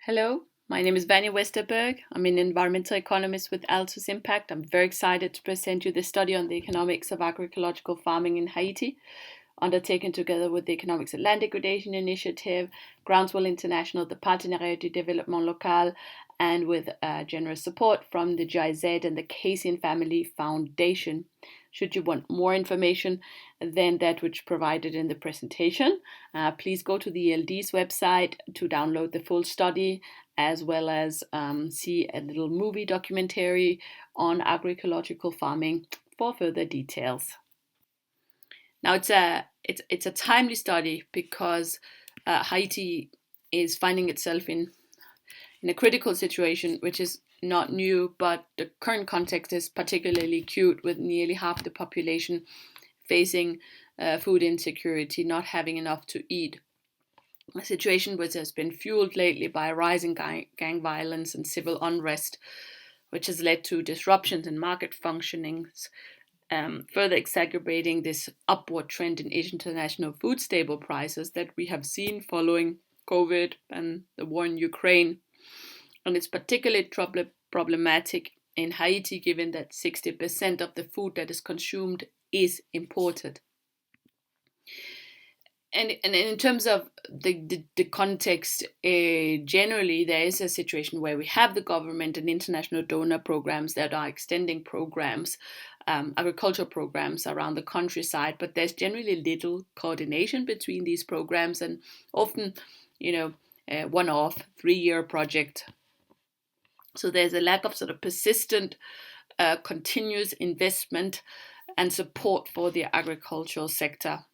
Hello, my name is Vanya Westerberg. I'm an environmental economist with Altus Impact. I'm very excited to present you this study on the economics of agroecological farming in Haiti, undertaken together with the Economics of Land Degradation Initiative, Groundswell International, the Partenariat du Développement Local, and with generous support from the GIZ and the Casey Family Foundation. Should you want more information than that which provided in the presentation, please go to the ELD's website to download the full study, as well as see a little movie documentary on agroecological farming for further details. Now it's a timely study because Haiti is finding itself in a critical situation, which is not new, but the current context is particularly acute, with nearly half the population facing food insecurity, not having enough to eat. A situation which has been fueled lately by rising gang violence and civil unrest, which has led to disruptions in market functionings, further exacerbating this upward trend in international food stable prices that we have seen following COVID and the war in Ukraine. And it's particularly problematic in Haiti, given that 60% of the food that is consumed is imported. And in terms of the context, generally there is a situation where we have the government and international donor programs that are extending programs, agricultural programs around the countryside, but there's generally little coordination between these programs, and often, one-off 3-year project. So there's a lack of sort of persistent, continuous investment and support for the agricultural sector.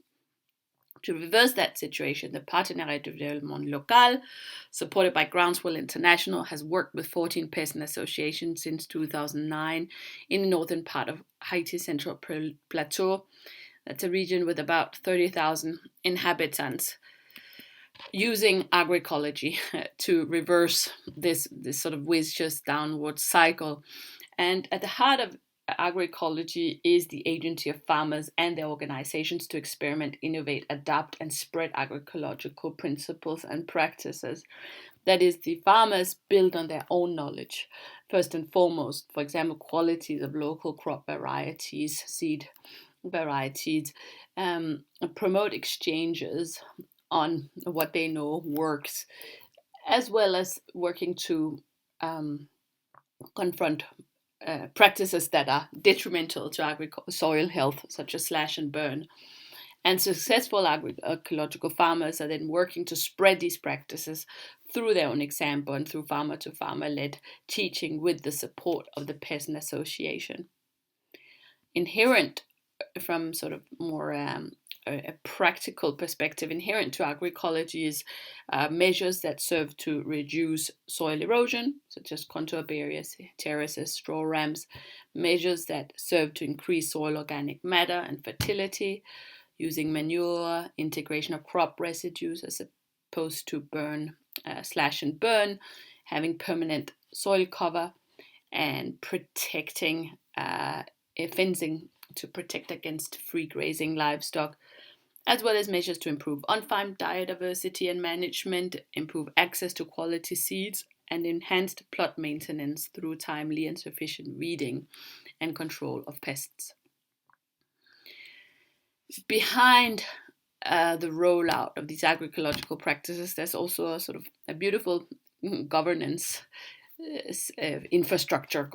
To reverse that situation, the Partenariat du Développement Local, supported by Groundswell International, has worked with 14 peasant associations since 2009 in the northern part of Haiti's Central Plateau. That's a region with about 30,000 inhabitants, using agroecology to reverse this sort of vicious downward cycle. And at the heart of agroecology is the agency of farmers and their organizations to experiment, innovate, adapt, and spread agroecological principles and practices. That is, the farmers build on their own knowledge, first and foremost, for example, qualities of local crop varieties, seed varieties, promote exchanges on what they know works, as well as working to confront practices that are detrimental to soil health, such as slash and burn. And successful agroecological farmers are then working to spread these practices through their own example and through farmer-to-farmer led teaching with the support of the peasant association. Inherent from sort of more a practical perspective, inherent to agroecology is measures that serve to reduce soil erosion, such as contour barriers, terraces, straw ramps, measures that serve to increase soil organic matter and fertility, using manure, integration of crop residues as opposed to slash and burn, having permanent soil cover, and protecting fencing to protect against free grazing livestock, as well as measures to improve on-farm biodiversity and management, improve access to quality seeds, and enhanced plot maintenance through timely and sufficient weeding and control of pests. Behind the rollout of these agroecological practices, there's also a beautiful governance infrastructure,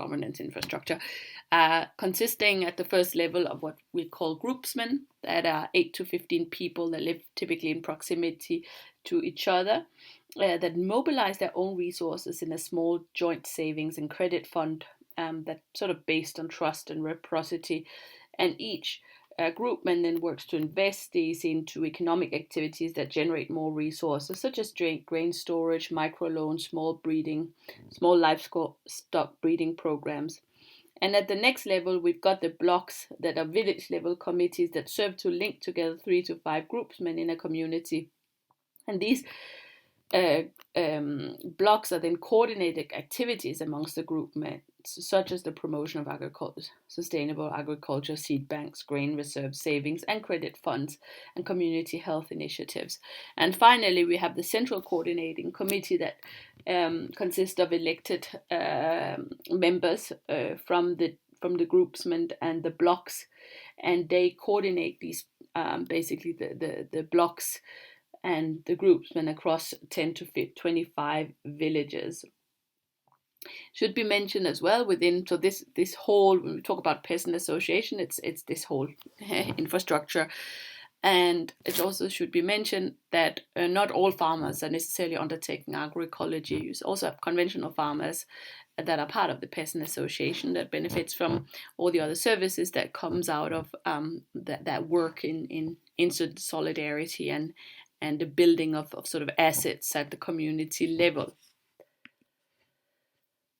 consisting at the first level of what we call groupsmen, that are 8 to 15 people that live typically in proximity to each other, that mobilize their own resources in a small joint savings and credit fund that's sort of based on trust and reciprocity, and each groupman then works to invest these into economic activities that generate more resources, such as grain storage, microloans, small livestock breeding programs. And at the next level, we've got the blocks that are village level committees that serve to link together 3 to 5 groupsmen in a community. And these blocks are then coordinated activities amongst the group mates, such as the promotion of sustainable agriculture, seed banks, grain reserves, savings and credit funds, and community health initiatives. And finally, we have the central coordinating committee that consists of elected members from the groups and the blocks, and they coordinate these basically the blocks and the groups went across 10 to 25 villages. Should be mentioned as well within, so this whole, when we talk about peasant association, it's this whole infrastructure. And it also should be mentioned that not all farmers are necessarily undertaking agroecology. You also have conventional farmers that are part of the peasant association that benefits from all the other services that comes out of that work in solidarity and the building of sort of assets at the community level.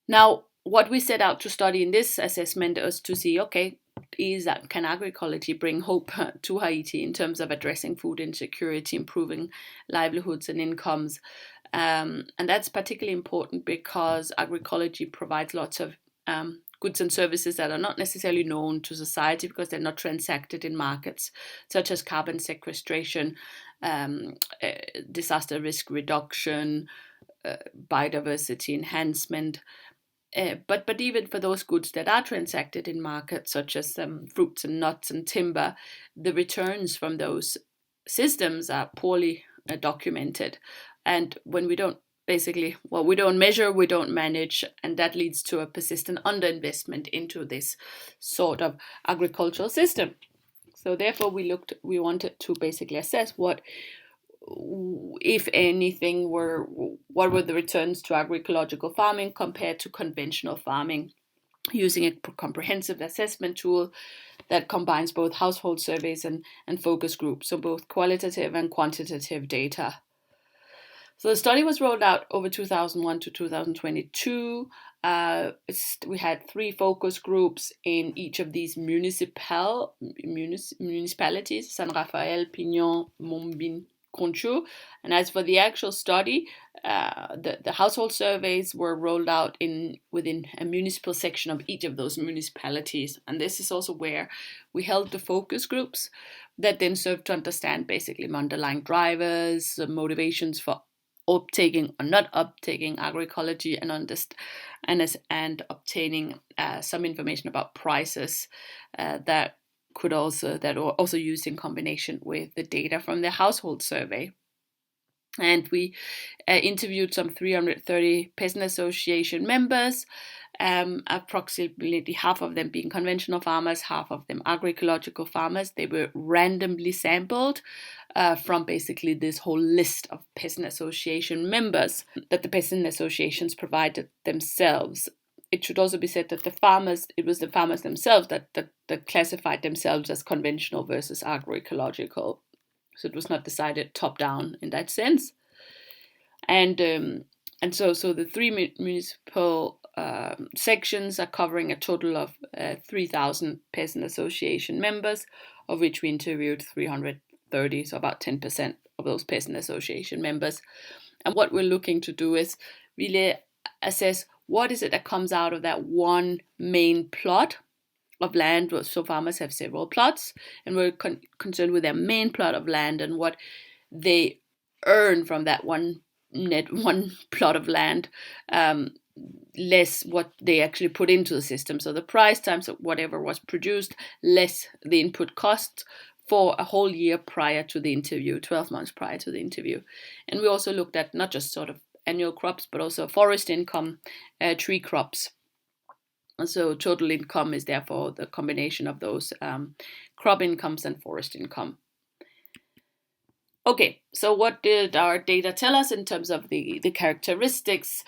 Now, what we set out to study in this assessment is to see, okay, can agroecology bring hope to Haiti in terms of addressing food insecurity, improving livelihoods and incomes? And that's particularly important because agroecology provides lots of goods and services that are not necessarily known to society because they're not transacted in markets, such as carbon sequestration, disaster risk reduction, biodiversity enhancement. But even for those goods that are transacted in markets, such as fruits and nuts and timber, the returns from those systems are poorly documented. And when we don't we don't measure, we don't manage, and that leads to a persistent underinvestment into this sort of agricultural system. So therefore, we wanted to basically assess what, if anything, what were the returns to agroecological farming compared to conventional farming, using a comprehensive assessment tool that combines both household surveys and focus groups, so both qualitative and quantitative data. So the study was rolled out over 2001 to 2022. We had 3 focus groups in each of these municipalities: San Rafael, Pignon, Mombin, Concho. And as for the actual study, the household surveys were rolled out within a municipal section of each of those municipalities. And this is also where we held the focus groups that then served to understand basically underlying drivers, the motivations for uptaking or not uptaking agroecology, and obtaining some information about prices that are also used in combination with the data from the household survey. And we interviewed some 330 peasant association members, approximately half of them being conventional farmers, half of them agroecological farmers. They were randomly sampled from basically this whole list of peasant association members that the peasant associations provided themselves. It should also be said that it was the farmers themselves that classified themselves as conventional versus agroecological. So it was not decided top down in that sense. And so the 3 municipal sections are covering a total of 3,000 peasant association members, of which we interviewed 330, so about 10% of those peasant association members. And what we're looking to do is really assess what is it that comes out of that one main plot of land. So farmers have several plots, and we're concerned with their main plot of land and what they earn from that one plot of land, less what they actually put into the system. So the price times whatever was produced, less the input costs for a whole year prior to the interview, 12 months prior to the interview. And we also looked at not just sort of annual crops, but also forest income, tree crops. So total income is therefore the combination of those crop incomes and forest income. Okay, so what did our data tell us in terms of the characteristics?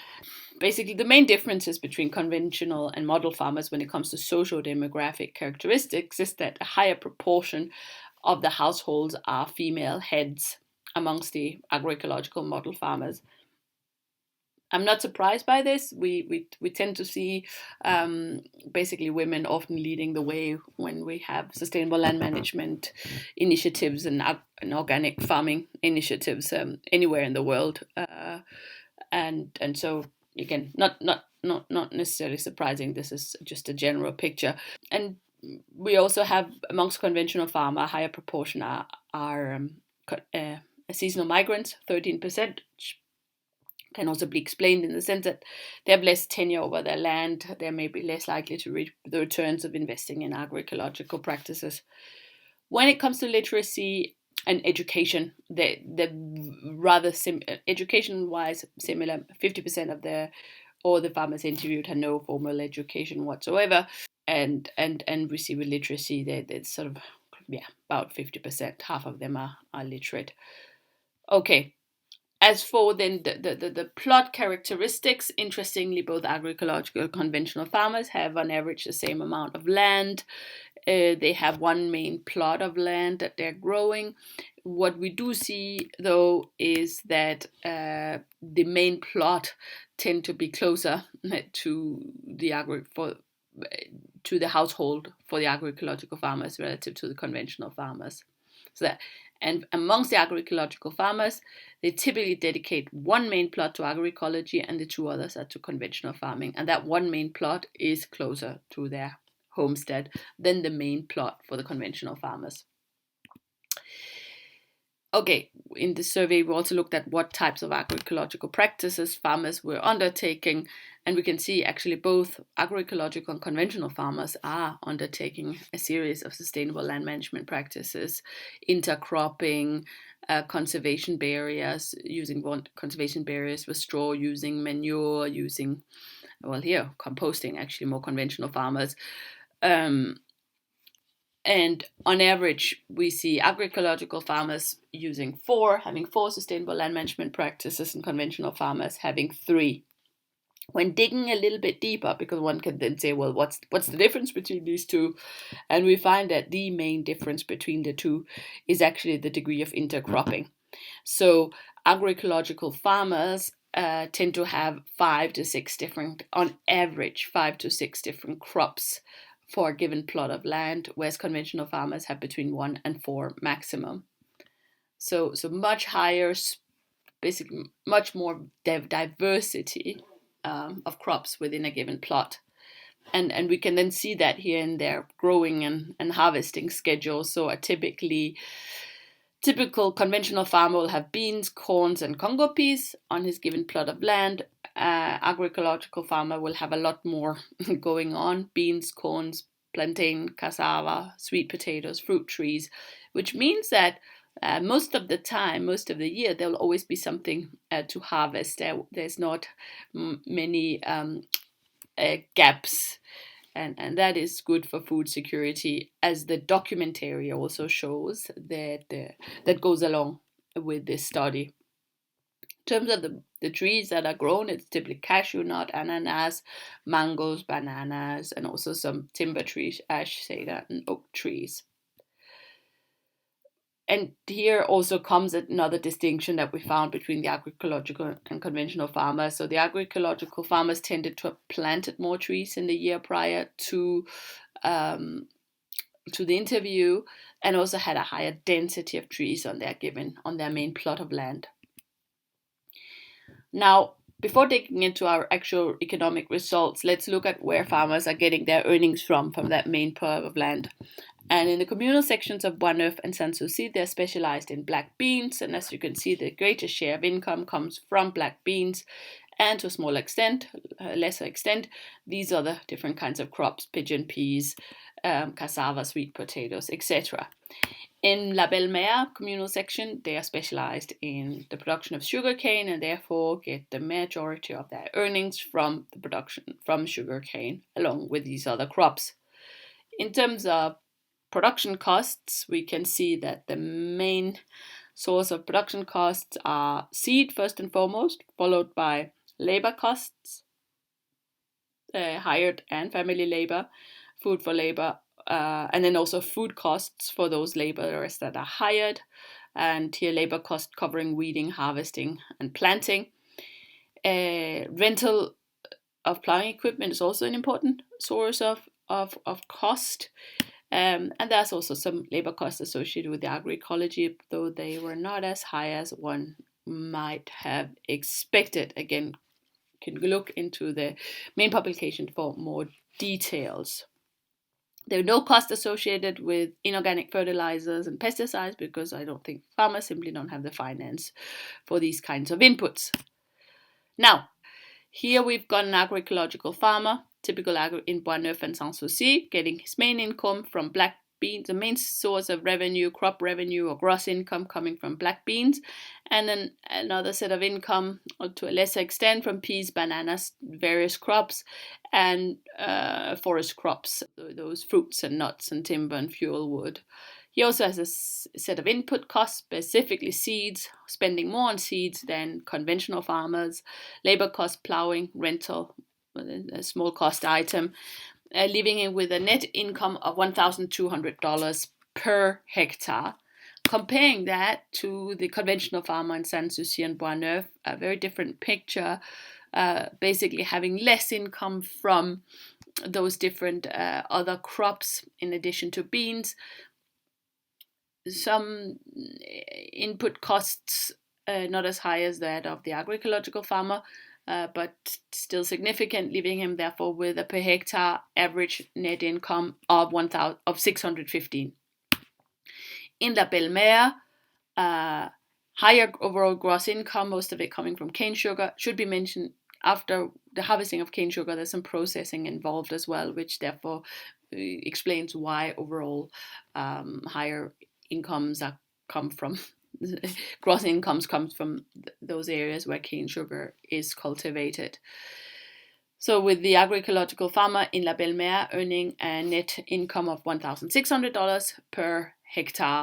Basically, the main differences between conventional and model farmers when it comes to socio-demographic characteristics is that a higher proportion of the households are female heads amongst the agroecological model farmers. I'm not surprised by this. We tend to see basically women often leading the way when we have sustainable land management initiatives and organic farming initiatives anywhere in the world, and so again, not necessarily surprising. This is just a general picture, and we also have amongst conventional farm a higher proportion are seasonal migrants, 13%. Can also be explained in the sense that they have less tenure over their land. They may be less likely to reap the returns of investing in agroecological practices. When it comes to literacy and education, they're rather education-wise similar. 50% of all the farmers interviewed had no formal education whatsoever, and we see with literacy they're sort of about 50%. Half of them are literate. Okay. As for then the plot characteristics, interestingly, both agroecological and conventional farmers have on average the same amount of land. They have one main plot of land that they're growing. What we do see, though, is that the main plot tend to be closer to the household for the agroecological farmers relative to the conventional farmers. And amongst the agroecological farmers, they typically dedicate one main plot to agroecology and the two others are to conventional farming. And that one main plot is closer to their homestead than the main plot for the conventional farmers. Okay, in the survey, we also looked at what types of agroecological practices farmers were undertaking, and we can see actually both agroecological and conventional farmers are undertaking a series of sustainable land management practices, intercropping, conservation barriers, using conservation barriers with straw, using manure, using, composting, actually more conventional farmers. And on average, we see agroecological farmers having four sustainable land management practices and conventional farmers having 3. When digging a little bit deeper, because one can then say, well, what's the difference between these two? And we find that the main difference between the two is actually the degree of intercropping. So agroecological farmers tend to have 5 to 6 different, on average, 5 to 6 different crops for a given plot of land, whereas conventional farmers have between 1 and 4 maximum. So much higher, basically much more diversity of crops within a given plot. And we can then see that here in their growing and harvesting schedules. So a typical conventional farmer will have beans, corns, and Congo peas on his given plot of land. Agroecological farmer will have a lot more going on: beans, corns, plantain, cassava, sweet potatoes, fruit trees, which means that most of the year, there will always be something to harvest. There's not many gaps, and that is good for food security, as the documentary also shows that goes along with this study. In terms of the trees that are grown, it's typically cashew nut, ananas, mangoes, bananas, and also some timber trees, ash, cedar, and oak trees. And here also comes another distinction that we found between the agroecological and conventional farmers. So the agroecological farmers tended to have planted more trees in the year prior to the interview, and also had a higher density of trees on their main plot of land. Now, before digging into our actual economic results, let's look at where farmers are getting their earnings from that main plot of land. And in the communal sections of Boisneuf and Sanssouci, they're specialized in black beans. And as you can see, the greatest share of income comes from black beans. And to a lesser extent, these are the different kinds of crops: pigeon peas, cassava, sweet potatoes, etc. In La Belle-Mère communal section, they are specialized in the production of sugarcane and therefore get the majority of their earnings from the production from sugarcane, along with these other crops. In terms of production costs, we can see that the main source of production costs are seed first and foremost, followed by labor costs, hired and family labor, food for labor, and then also food costs for those laborers that are hired, and here labor cost covering weeding, harvesting, and planting. Rental of plowing equipment is also an important source of cost. And there's also some labor costs associated with the agroecology, though they were not as high as one might have expected. Again, you can look into the main publication for more details. There are no costs associated with inorganic fertilizers and pesticides because I don't think farmers simply don't have the finance for these kinds of inputs. Now, here we've got an agroecological farmer, typical in Boisneuf and Sanssouci, getting his main income from black beans, the main source of revenue, crop revenue or gross income coming from black beans, and then another set of income, or to a lesser extent, from peas, bananas, various crops, and forest crops, those fruits and nuts and timber and fuel wood. He also has a set of input costs, specifically seeds, spending more on seeds than conventional farmers, labor cost, plowing, rental, a small cost item, leaving him with a net income of $1,200 per hectare. Comparing that to the conventional farmer in Sanssouci and Boisneuf, a very different picture, basically having less income from those different other crops in addition to beans. Some input costs not as high as that of the agroecological farmer, but still significant, leaving him therefore with a per hectare average net income of $615. In La Belle-Mere, higher overall gross income, most of it coming from cane sugar. Should be mentioned, after the harvesting of cane sugar, there's some processing involved as well, which therefore explains why overall higher incomes come from gross incomes comes from those areas where cane sugar is cultivated. So with the agroecological farmer in La Belle-Mere earning a net income of $1,600 per hectare,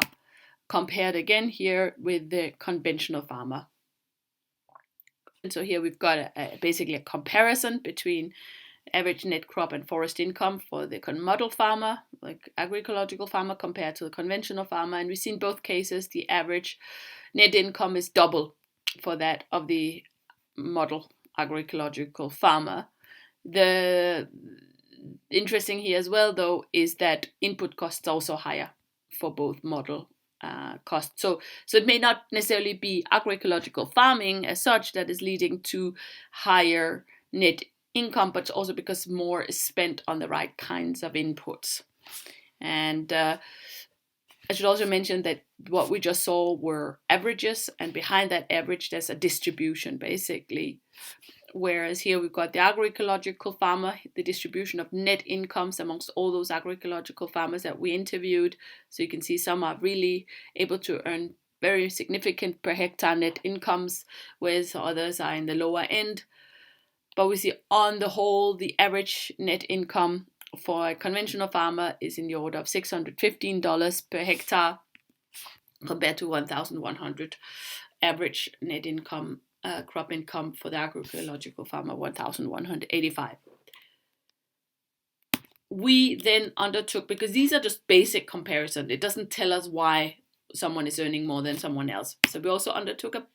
compared again here with the conventional farmer. And so here we've got basically a comparison between average net crop and forest income for the model farmer, like agroecological farmer, compared to the conventional farmer. And we see in both cases the average net income is double for that of the model agroecological farmer. The interesting here as well, though, is that input costs are also higher for both model costs. So it may not necessarily be agroecological farming as such that is leading to higher net income, but also because more is spent on the right kinds of inputs. And I should also mention that what we just saw were averages, and behind that average there's a distribution basically. Whereas here we've got the agroecological farmer, the distribution of net incomes amongst all those agroecological farmers that we interviewed. So you can see some are really able to earn very significant per hectare net incomes, whereas others are in the lower end. But we see on the whole, the average net income for a conventional farmer is in the order of $615 per hectare, compared to $1,100 average net income, crop income for the agroecological farmer, $1,185. We then undertook, because these are just basic comparisons, it doesn't tell us why someone is earning more than someone else. So we also undertook a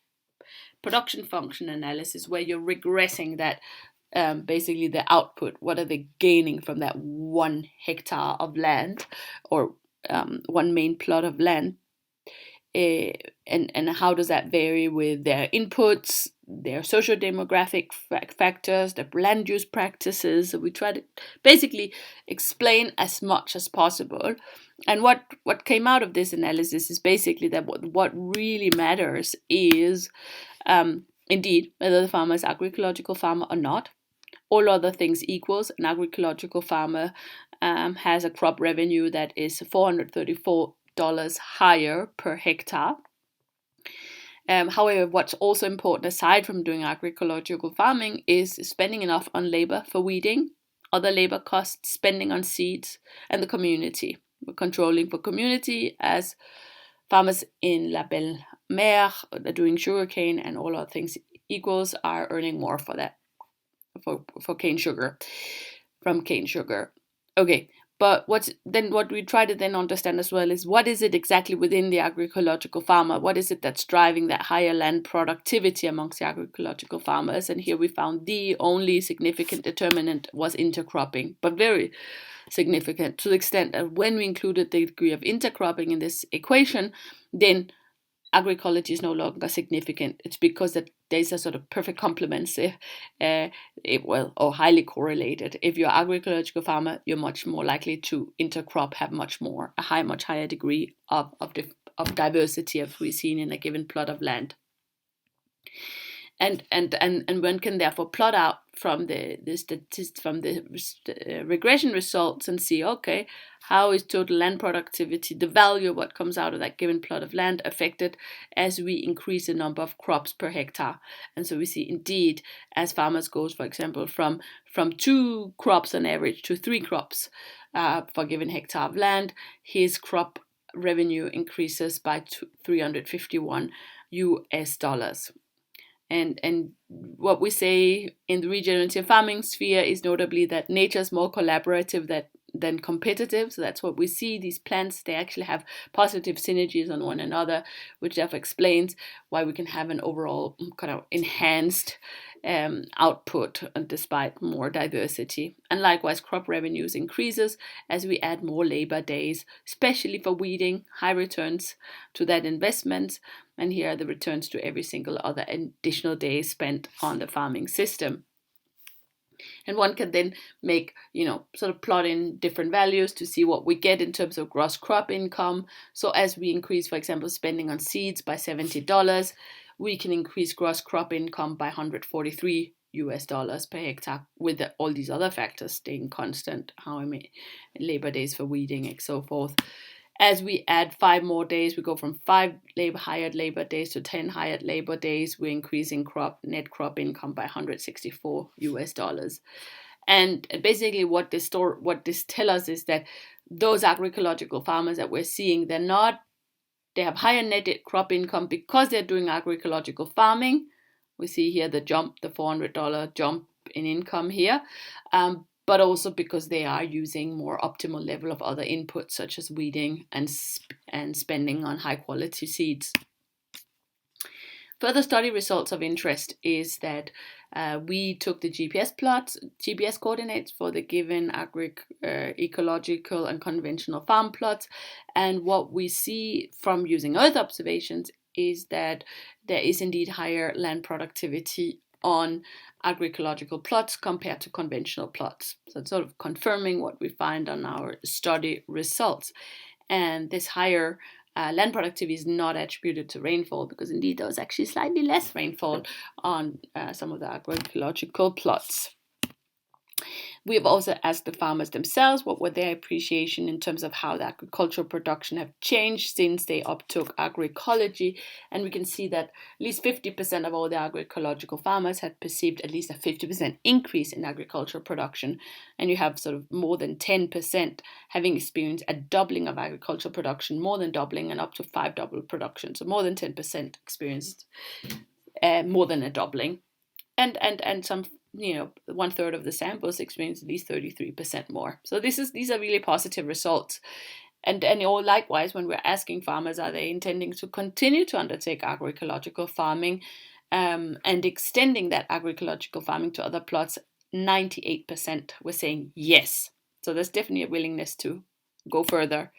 production function analysis where you're regressing that, basically the output. What are they gaining from that 1 hectare of land, or one main plot of land? And how does that vary with their inputs, their socio-demographic factors, their land use practices? So we try to basically explain as much as possible. And what came out of this analysis is basically that what really matters is indeed whether the farmer is agroecological farmer or not. All other things equals, an agroecological farmer has a crop revenue that is $434 higher per hectare. However, what's also important, aside from doing agroecological farming, is spending enough on labor for weeding, other labor costs, spending on seeds, and the community. We're controlling for community, as farmers in La Belle-Mere are doing sugarcane and all other things equals are earning more for that, for cane sugar, from cane sugar. Okay, But what we try to then understand as well is what is it exactly within the agroecological farmer? What is it that's driving that higher land productivity amongst the agroecological farmers? And here we found the only significant determinant was intercropping, but very significant to the extent that when we included the degree of intercropping in this equation, then agroecology is no longer significant. It's because that there's a sort of perfect complements, or highly correlated. If you're an agroecological farmer, you're much more likely to intercrop, have much higher degree of diversity as we've seen in a given plot of land. And one can therefore plot out from the regression results and see, okay, how is total land productivity, the value of what comes out of that given plot of land, affected as we increase the number of crops per hectare. And so we see indeed, as farmers goes, for example, from 2 crops on average to 3 crops for a given hectare of land, his crop revenue increases by $351. And what we say in the regenerative farming sphere is notably that nature is more collaborative than competitive. So that's what we see. These plants, they actually have positive synergies on one another, which therefore explains why we can have an overall kind of enhanced output despite more diversity. And likewise, crop revenues increases as we add more labor days, especially for weeding, high returns to that investment. And here are the returns to every single other additional day spent on the farming system. And one can then make, sort of plot in different values to see what we get in terms of gross crop income. So as we increase, for example, spending on seeds by $70, we can increase gross crop income by $143 per hectare, with all these other factors staying constant, how many labor days for weeding and so forth. As we add 5 more days, we go from 5 hired labor days to 10 hired labor days. We're increasing net crop income by $164. And basically, what this tells us is that those agroecological farmers that we're seeing, they have higher net crop income because they're doing agroecological farming. We see here the $400 jump in income here. But also because they are using more optimal level of other inputs such as weeding and spending on high quality seeds. Further study results of interest is that we took the GPS coordinates for the given agroecological and conventional farm plots, and what we see from using Earth observations is that there is indeed higher land productivity on agroecological plots compared to conventional plots. So it's sort of confirming what we find on our study results. And this higher land productivity is not attributed to rainfall, because indeed there was actually slightly less rainfall on some of the agroecological plots. We have also asked the farmers themselves what were their appreciation in terms of how the agricultural production have changed since they uptook agroecology, and we can see that at least 50% of all the agroecological farmers had perceived at least a 50% increase in agricultural production, and you have sort of more than 10% having experienced a doubling of agricultural production, more than doubling, and up to 5 double production. So more than 10% experienced more than a doubling, and some 1/3 of the samples experienced at least 33% more. So these are really positive results. And likewise, when we're asking farmers, are they intending to continue to undertake agroecological farming and extending that agroecological farming to other plots, 98% were saying yes. So there's definitely a willingness to go further.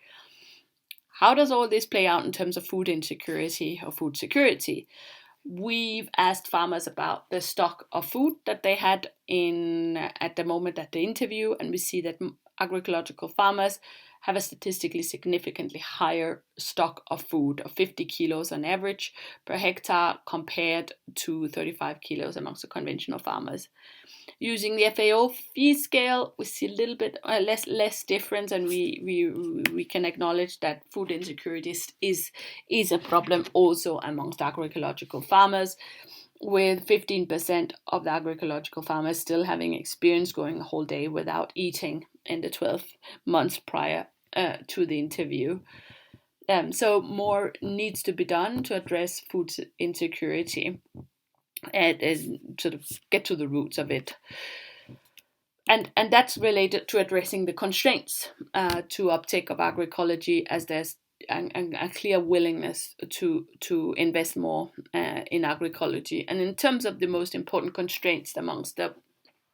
How does all this play out in terms of food insecurity or food security? We've asked farmers about the stock of food that they had at the moment at the interview, and we see that agroecological farmers have a statistically significantly higher stock of food of 50 kilos on average per hectare compared to 35 kilos amongst the conventional farmers. Using the FAO fee scale, we see a little bit less difference, and we can acknowledge that food insecurity is a problem also amongst agroecological farmers, with 15% of the agroecological farmers still having experience going a whole day without eating in the 12 months prior to the interview. So more needs to be done to address food insecurity and sort of get to the roots of it. And that's related to addressing the constraints to uptake of agroecology, as there's a clear willingness to invest more in agroecology. And in terms of the most important constraints amongst the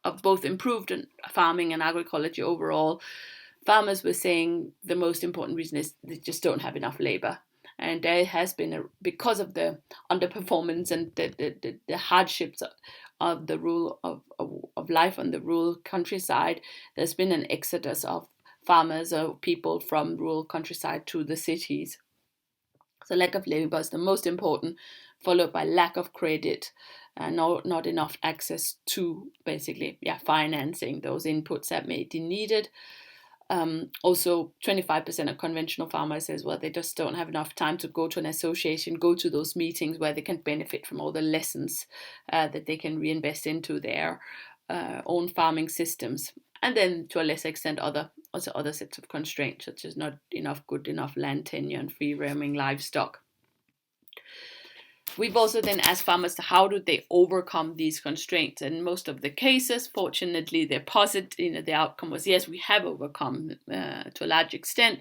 of both improved farming and agroecology overall, farmers were saying the most important reason is they just don't have enough labor. And there has been, because of the underperformance and the hardships of the rural of life on the rural countryside, there's been an exodus of farmers or people from rural countryside to the cities. So lack of labor is the most important, followed by lack of credit, and not enough access to basically financing those inputs that may be needed. Also, 25% of conventional farmers says, well, they just don't have enough time to go to an association, go to those meetings where they can benefit from all the lessons that they can reinvest into their own farming systems. And then, to a lesser extent, other sets of constraints, such as not good enough land tenure and free roaming livestock. We've also then asked farmers how do they overcome these constraints, and in most of the cases, fortunately, they're positive. The outcome was yes, we have overcome to a large extent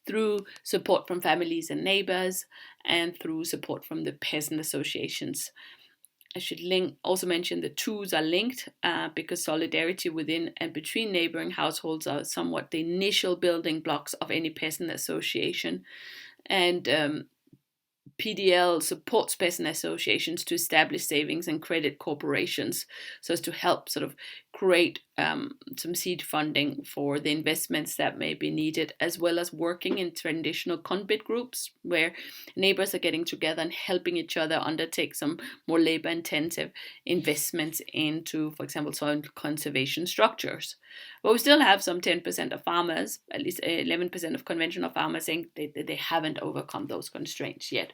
through support from families and neighbors, and through support from the peasant associations. I should also mention the twos are linked because solidarity within and between neighboring households are somewhat the initial building blocks of any peasant association, and PDL supports peasant associations to establish savings and credit corporations so as to help sort of create some seed funding for the investments that may be needed, as well as working in traditional conbit groups where neighbors are getting together and helping each other undertake some more labor intensive investments into, for example, soil conservation structures. But we still have some 10% of farmers, at least 11% of conventional farmers, saying they haven't overcome those constraints yet.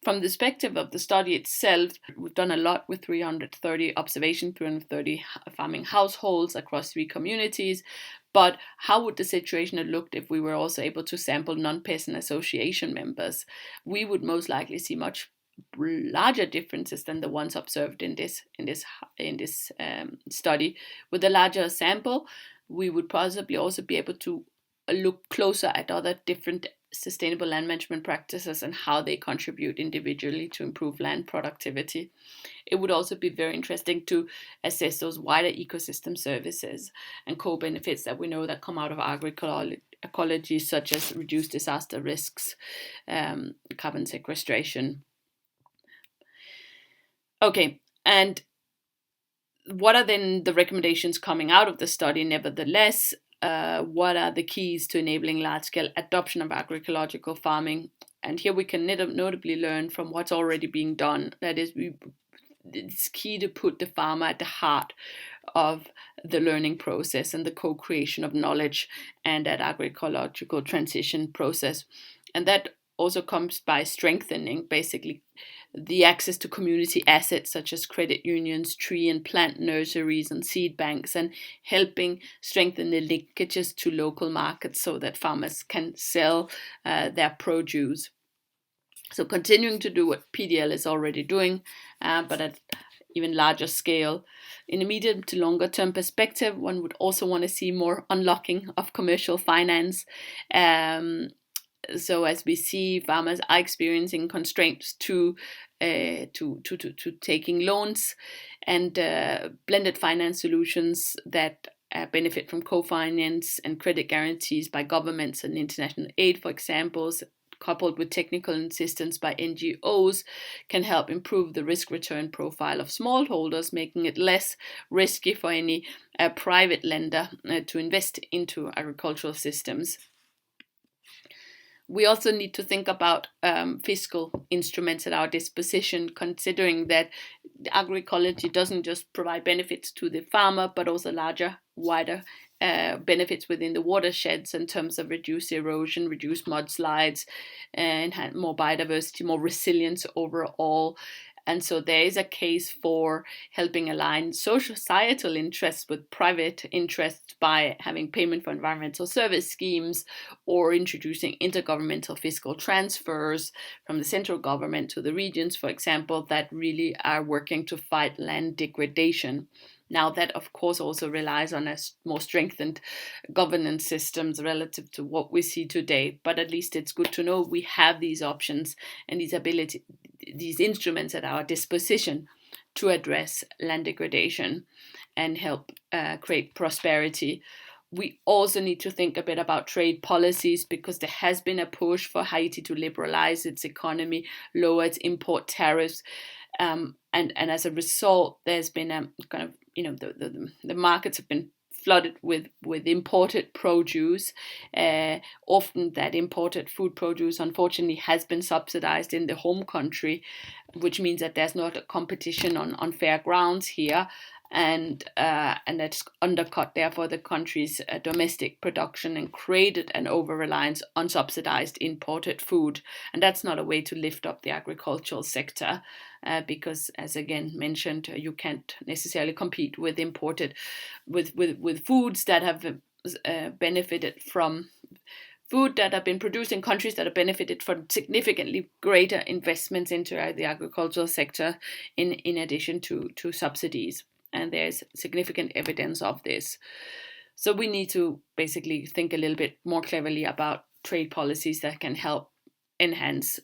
From the perspective of the study itself, we've done a lot with 330 observations, 330 farming households across 3 communities. But how would the situation have looked if we were also able to sample non-peasant association members? We would most likely see much larger differences than the ones observed in this study. With a larger sample, we would possibly also be able to look closer at other different sustainable land management practices and how they contribute individually to improve land productivity. It would also be very interesting to assess those wider ecosystem services and co-benefits that we know that come out of agroecology, such as reduced disaster risks, carbon sequestration. Okay, and what are then the recommendations coming out of the study nevertheless? What are the keys to enabling large-scale adoption of agroecological farming? And here we can notably learn from what's already being done. That is, it's key to put the farmer at the heart of the learning process and the co-creation of knowledge and that agroecological transition process. And that also comes by strengthening basically the access to community assets such as credit unions, tree and plant nurseries, and seed banks, and helping strengthen the linkages to local markets so that farmers can sell their produce. So continuing to do what PDL is already doing, but at even larger scale. In a medium to longer term perspective, one would also want to see more unlocking of commercial finance. So as we see, farmers are experiencing constraints to taking loans, and blended finance solutions that benefit from co-finance and credit guarantees by governments and international aid, for example, coupled with technical assistance by NGOs, can help improve the risk-return profile of smallholders, making it less risky for any private lender to invest into agricultural systems. We also need to think about fiscal instruments at our disposition, considering that agroecology doesn't just provide benefits to the farmer, but also larger, wider benefits within the watersheds in terms of reduced erosion, reduced mudslides, and more biodiversity, more resilience overall. And so there is a case for helping align societal interests with private interests by having payment for environmental service schemes or introducing intergovernmental fiscal transfers from the central government to the regions, for example, that really are working to fight land degradation. Now, that of course also relies on a more strengthened governance systems relative to what we see today. But at least it's good to know we have these options and these instruments at our disposition to address land degradation and help create prosperity. We also need to think a bit about trade policies, because there has been a push for Haiti to liberalize its economy, lower its import tariffs, and as a result, there's been a kind of, the markets have been flooded with imported produce. Often that imported food produce, unfortunately, has been subsidized in the home country, which means that there's not a competition on fair grounds here. And that's undercut, therefore, the country's domestic production and created an over-reliance on subsidized imported food. And that's not a way to lift up the agricultural sector, because, as again mentioned, you can't necessarily compete with imported, with foods that have benefited from food that have been produced in countries that have benefited from significantly greater investments into the agricultural sector, in addition to subsidies. And there's significant evidence of this. So we need to basically think a little bit more cleverly about trade policies that can help enhance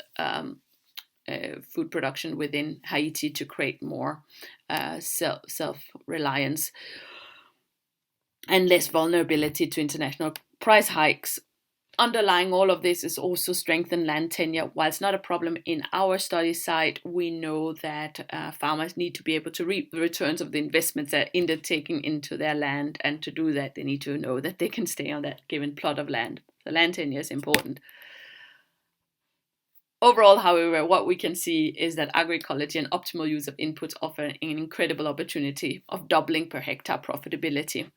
food production within Haiti to create more self-reliance and less vulnerability to international price hikes. Underlying all of this is also strengthened land tenure. While it's not a problem in our study site, we know that farmers need to be able to reap the returns of the investments they're undertaking into their land. And to do that, they need to know that they can stay on that given plot of land. The land tenure is important. Overall, however, what we can see is that agroecology and optimal use of inputs offer an incredible opportunity of doubling per hectare profitability.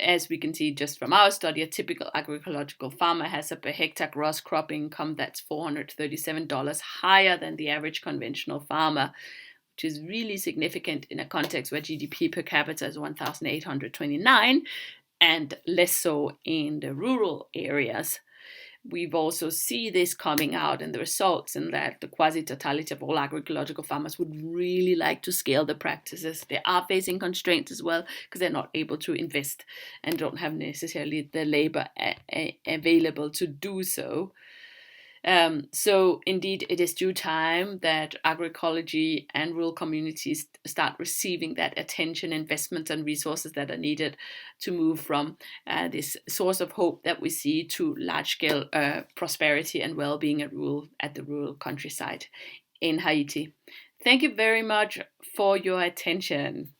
As we can see just from our study, a typical agroecological farmer has a per hectare gross crop income that's $437 higher than the average conventional farmer, which is really significant in a context where GDP per capita is 1,829 and less so in the rural areas. We've also see this coming out in the results, in that the quasi-totality of all agroecological farmers would really like to scale the practices. They are facing constraints as well, because they're not able to invest and don't have necessarily the labor available to do so. So indeed, it is due time that agroecology and rural communities start receiving that attention, investments, and resources that are needed to move from this source of hope that we see to large-scale prosperity and well-being at the rural countryside in Haiti. Thank you very much for your attention.